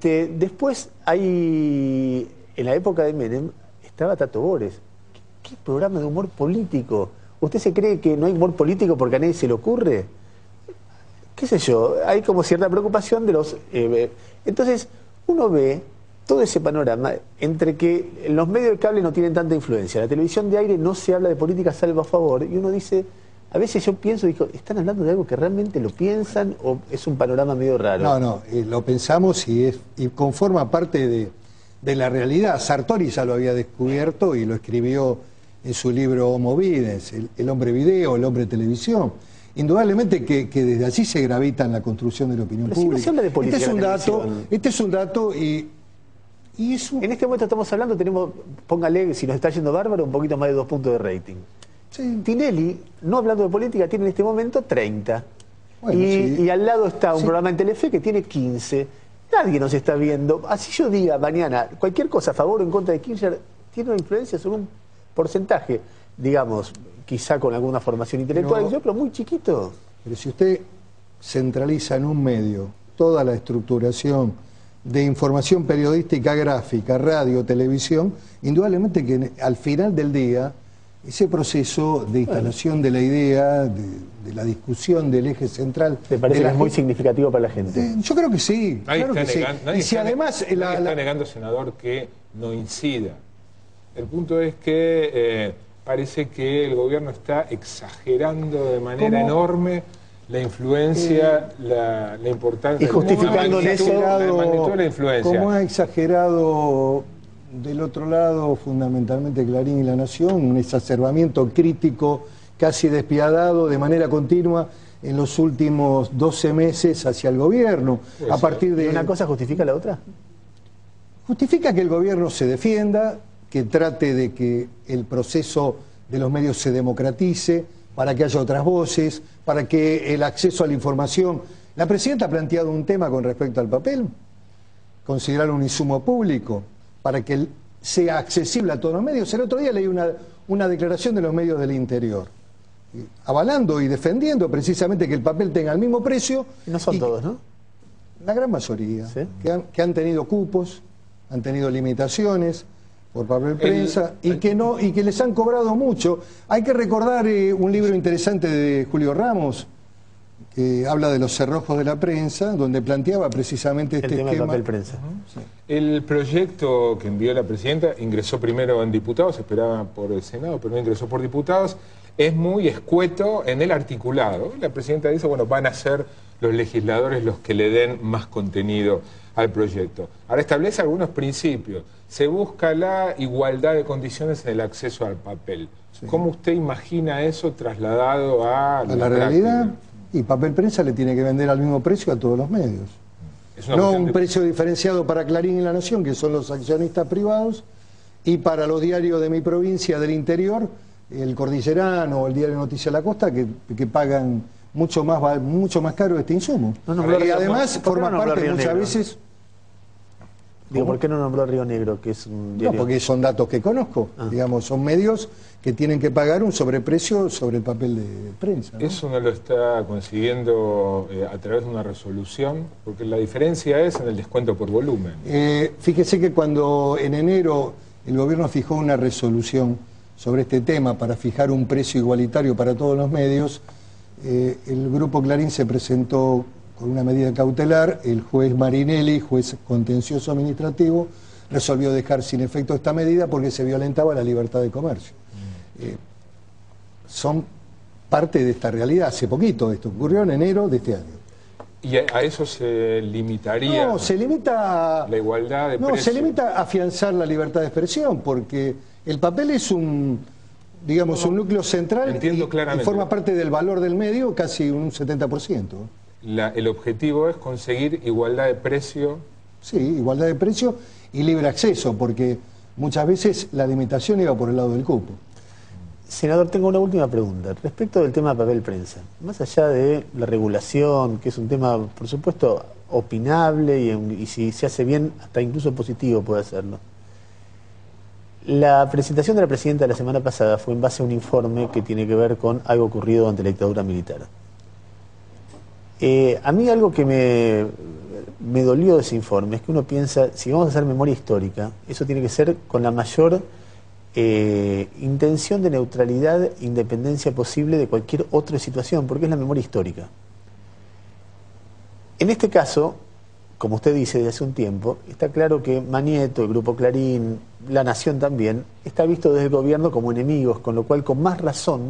Después hay, en la época de Menem, estaba Tato Bores. ¿Qué programa de humor político? ¿Usted se cree que no hay humor político porque a nadie se le ocurre? ¿Qué sé yo? Hay como cierta preocupación de los... entonces, uno ve todo ese panorama entre que los medios de cable no tienen tanta influencia, la televisión de aire no se habla de política salvo a favor, y uno dice, a veces yo pienso, digo, ¿están hablando de algo que realmente lo piensan o es un panorama medio raro? No, lo pensamos y conforma parte de la realidad. Sartori ya lo había descubierto y lo escribió en su libro Homo Videns, el hombre video, el hombre televisión. Indudablemente que desde allí se gravita en la construcción de la opinión pública. Si no se habla de política, este es un dato y eso... En este momento estamos hablando, tenemos, póngale, si nos está yendo bárbaro, un poquito más de 2 puntos de rating. Sí. Tinelli, no hablando de política, tiene en este momento 30. Bueno, sí. Y al lado está un programa en Telefe que tiene 15. Nadie nos está viendo. Así yo diga mañana, cualquier cosa a favor o en contra de Kirchner, tiene una influencia sobre un porcentaje, digamos, quizá con alguna formación intelectual, pero muy chiquito. Pero si usted centraliza en un medio toda la estructuración de información periodística, gráfica, radio, televisión, indudablemente que al final del día ese proceso de instalación de la idea, de la discusión del eje central... ¿Te parece que es muy significativo para la gente? Yo creo que sí. Nadie claro está que negando, sí. Y si además... Nadie está negando, senador, que no incida. El punto es que parece que el gobierno está exagerando de manera enorme la influencia, la importancia... Y justificando la magnitud de la influencia. Como ha exagerado... Del otro lado, fundamentalmente Clarín y La Nación, un exacerbamiento crítico casi despiadado de manera continua en los últimos 12 meses hacia el gobierno. A partir de... ¿Y una cosa justifica la otra? Justifica que el gobierno se defienda, que trate de que el proceso de los medios se democratice, para que haya otras voces, para que el acceso a la información... La presidenta ha planteado un tema con respecto al papel, considerar un insumo público, para que sea accesible a todos los medios. El otro día leí una declaración de los medios del interior, avalando y defendiendo precisamente que el papel tenga el mismo precio. No son todos, ¿no? La gran mayoría, ¿sí? que han tenido cupos, han tenido limitaciones por papel prensa y que les han cobrado mucho. Hay que recordar un libro interesante de Julio Ramos, que habla de los cerrojos de la prensa, donde planteaba precisamente este tema esquema. del papel prensa. Sí. El proyecto que envió la presidenta ingresó primero en diputados, se esperaba por el Senado, pero no ingresó por diputados. Es muy escueto en el articulado. La presidenta dice, bueno, van a ser los legisladores los que le den más contenido al proyecto. Ahora establece algunos principios. Se busca la igualdad de condiciones en el acceso al papel. Sí. ¿Cómo usted imagina eso trasladado a la realidad? Y papel prensa le tiene que vender al mismo precio a todos los medios. No un precio diferenciado para Clarín y La Nación, que son los accionistas privados, y para los diarios de mi provincia del interior, el Cordillerano o el diario Noticias de la Costa, que pagan mucho más caro este insumo. Y además forma parte muchas veces... Digo, ¿por qué no nombró Río Negro, que es un diario? No, porque son datos que conozco. Digamos, son medios que tienen que pagar un sobreprecio sobre el papel de prensa, ¿no? Eso no lo está consiguiendo a través de una resolución, porque la diferencia es en el descuento por volumen. Fíjese que cuando en enero el gobierno fijó una resolución sobre este tema para fijar un precio igualitario para todos los medios, el Grupo Clarín se presentó con una medida cautelar. El juez Marinelli, juez contencioso administrativo, resolvió dejar sin efecto esta medida porque se violentaba la libertad de comercio. Son parte de esta realidad. Hace poquito esto ocurrió en enero de este año. ¿Y a eso se limitaría? No, se limita... La igualdad de No, precio. se limita a afianzar la libertad de expresión, porque el papel es un núcleo central y forma parte del valor del medio, casi un 70%. El objetivo es conseguir igualdad de precio. Sí, igualdad de precio y libre acceso, porque muchas veces la limitación iba por el lado del cupo. Senador, tengo una última pregunta. Respecto del tema papel prensa, más allá de la regulación, que es un tema, por supuesto, opinable y si se hace bien, hasta incluso positivo puede hacerlo. La presentación de la presidenta la semana pasada fue en base a un informe que tiene que ver con algo ocurrido ante la dictadura militar. A mí algo que me me dolió de ese informe es que uno piensa, si vamos a hacer memoria histórica, eso tiene que ser con la mayor intención de neutralidad e independencia posible de cualquier otra situación, porque es la memoria histórica. En este caso, como usted dice desde hace un tiempo, está claro que Manieto, el Grupo Clarín, La Nación también, está visto desde el gobierno como enemigos, con lo cual con más razón,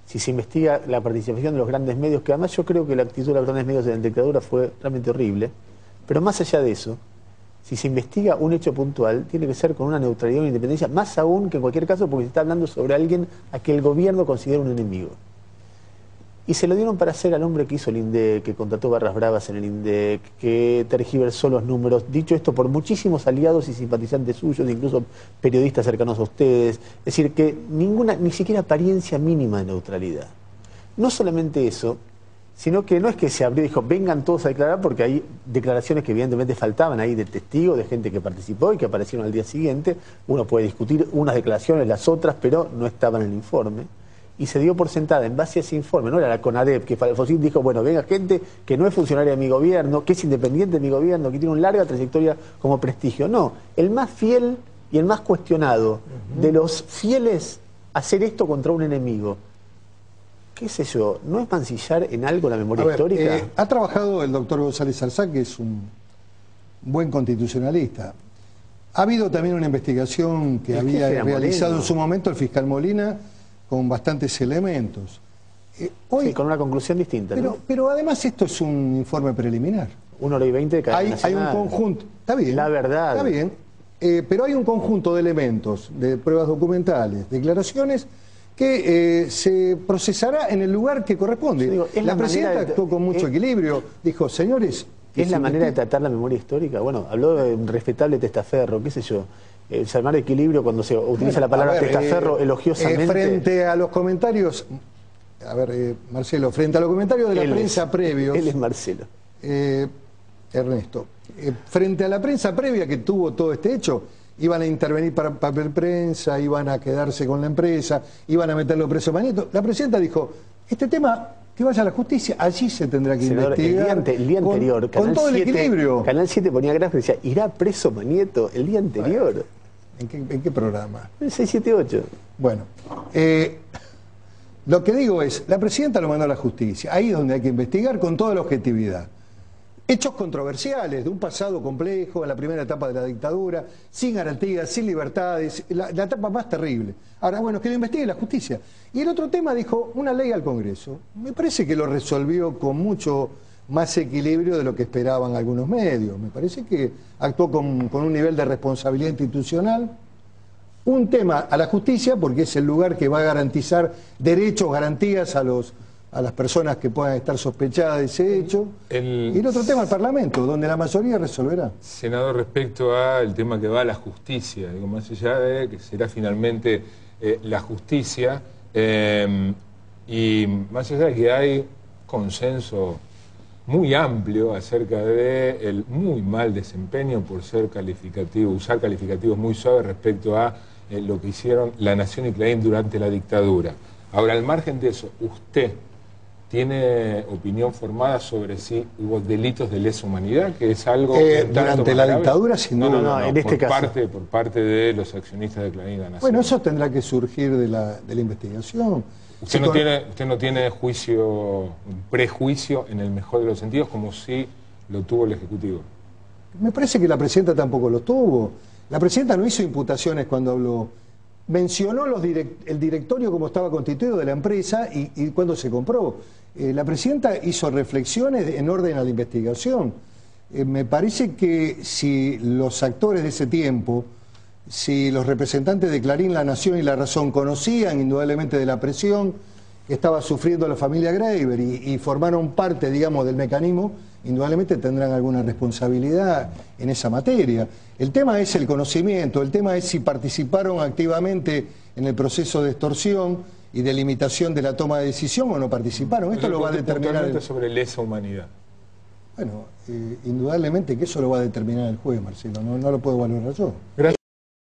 si se investiga la participación de los grandes medios, que además yo creo que la actitud de los grandes medios de la dictadura fue realmente horrible, pero más allá de eso, si se investiga un hecho puntual, tiene que ser con una neutralidad y una independencia, más aún que en cualquier caso porque se está hablando sobre alguien a que el gobierno considera un enemigo. Y se lo dieron para hacer al hombre que hizo el INDEC, que contrató barras bravas en el INDEC, que tergiversó los números, dicho esto por muchísimos aliados y simpatizantes suyos, incluso periodistas cercanos a ustedes. Es decir, que ni siquiera apariencia mínima de neutralidad. No solamente eso, sino que no es que se abrió y dijo, vengan todos a declarar, porque hay declaraciones que evidentemente faltaban ahí de testigos, de gente que participó y que aparecieron al día siguiente. Uno puede discutir unas declaraciones, las otras, pero no estaban en el informe. Y se dio por sentada en base a ese informe, no era la CONADEP, que Alfonsín dijo, bueno, venga gente que no es funcionaria de mi gobierno, que es independiente de mi gobierno, que tiene una larga trayectoria como prestigio. No, el más fiel y el más cuestionado de los fieles hacer esto contra un enemigo. ¿Qué sé yo? ¿No es mancillar en algo la memoria histórica? Ha trabajado el doctor González Arzá, que es un buen constitucionalista. Ha habido también una investigación que había realizado en su momento el fiscal Molina, con bastantes elementos. Hoy, sí, con una conclusión distinta. Pero además esto es un informe preliminar. 1 hora y 20 de cadena nacional. Hay un conjunto, está bien. La verdad. Está bien, pero hay un conjunto de elementos, de pruebas documentales, declaraciones, que se procesará en el lugar que corresponde. Sí, digo, la presidenta actuó con mucho equilibrio, dijo, señores... ¿Es la manera de tratar la memoria histórica? Bueno, habló de un respetable testaferro, qué sé yo. Salvar equilibrio cuando se utiliza la palabra testaferro elogiosamente. Frente a los comentarios, Marcelo, frente a los comentarios de la prensa previos. Él es Marcelo. Ernesto, frente a la prensa previa que tuvo todo este hecho, iban a intervenir para papel prensa, iban a quedarse con la empresa, iban a meterlo preso a Manieto. La presidenta dijo, este tema que vaya a la justicia, allí se tendrá que investigar. El día anterior, con todo el equilibrio. Canal 7 ponía gráfico y decía, irá preso Manieto el día anterior. Bueno, ¿en qué programa? El 678. Bueno, lo que digo es, la presidenta lo mandó a la justicia, ahí es donde hay que investigar con toda la objetividad. Hechos controversiales de un pasado complejo, en la primera etapa de la dictadura, sin garantías, sin libertades, la etapa más terrible. Ahora, bueno, que lo investigue la justicia. Y el otro tema dijo, una ley al Congreso. Me parece que lo resolvió con mucho más equilibrio de lo que esperaban algunos medios. Me parece que actuó con un nivel de responsabilidad institucional. Un tema a la justicia, porque es el lugar que va a garantizar derechos, garantías a las personas que puedan estar sospechadas de ese hecho. Y el otro tema al Parlamento, donde la mayoría resolverá. Senador, respecto al tema que va a la justicia, digo, más allá de que será finalmente la justicia, y más allá de que hay consenso muy amplio acerca del muy mal desempeño por ser calificativo, usar calificativos muy suaves respecto a lo que hicieron La Nación y Clarín durante la dictadura. Ahora, al margen de eso, ¿usted tiene opinión formada sobre si hubo delitos de lesa humanidad, que es algo durante la dictadura, sin duda? No, en este caso. Por parte de los accionistas de Clarín y La Nación. Bueno, eso tendrá que surgir de la investigación. Usted no tiene un prejuicio en el mejor de los sentidos, como si lo tuvo el Ejecutivo. Me parece que la presidenta tampoco lo tuvo. La presidenta no hizo imputaciones cuando habló. Mencionó el directorio como estaba constituido de la empresa y cuando se compró. La presidenta hizo reflexiones en orden a la investigación. Me parece que si los actores de ese tiempo, si los representantes de Clarín, La Nación y La Razón conocían indudablemente de la presión que estaba sufriendo la familia Graeber y formaron parte, digamos, del mecanismo, indudablemente tendrán alguna responsabilidad en esa materia. El tema es el conocimiento, el tema es si participaron activamente en el proceso de extorsión y de limitación de la toma de decisión o no participaron. Esto lo va a determinar... sobre lesa humanidad. Bueno, indudablemente que eso lo va a determinar el juez, Marcelo, no lo puedo valorar yo. Gracias.